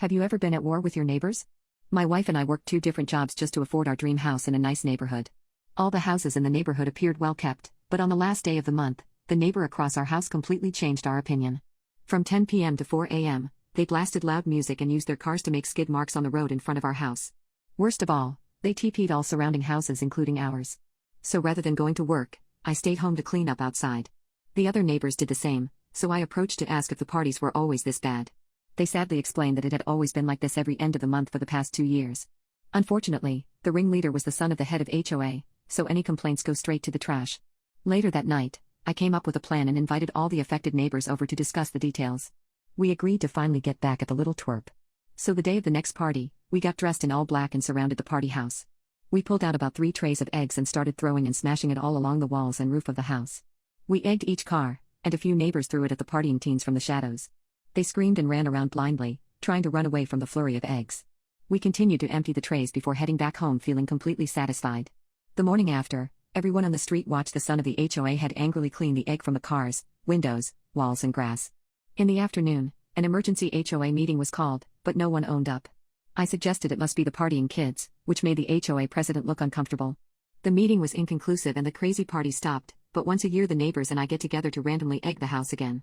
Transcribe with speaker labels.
Speaker 1: Have you ever been at war with your neighbors? My wife and I worked two different jobs just to afford our dream house in a nice neighborhood. All the houses in the neighborhood appeared well kept, but on the last day of the month, the neighbor across our house completely changed our opinion. From 10 p.m. to 4 a.m., they blasted loud music and used their cars to make skid marks on the road in front of our house. Worst of all, they TP'd all surrounding houses including ours. So rather than going to work, I stayed home to clean up outside. The other neighbors did the same, so I approached to ask if the parties were always this bad. They sadly explained that it had always been like this every end of the month for the past 2 years. Unfortunately, the ringleader was the son of the head of HOA, so any complaints go straight to the trash. Later that night, I came up with a plan and invited all the affected neighbors over to discuss the details. We agreed to finally get back at the little twerp. So the day of the next party, we got dressed in all black and surrounded the party house. We pulled out about 3 trays of eggs and started throwing and smashing it all along the walls and roof of the house. We egged each car, and a few neighbors threw it at the partying teens from the shadows. They screamed and ran around blindly, trying to run away from the flurry of eggs. We continued to empty the trays before heading back home feeling completely satisfied. The morning after, everyone on the street watched the son of the HOA head angrily clean the egg from the cars, windows, walls and grass. In the afternoon, an emergency HOA meeting was called, but no one owned up. I suggested it must be the partying kids, which made the HOA president look uncomfortable. The meeting was inconclusive and the crazy party stopped, but once a year the neighbors and I get together to randomly egg the house again.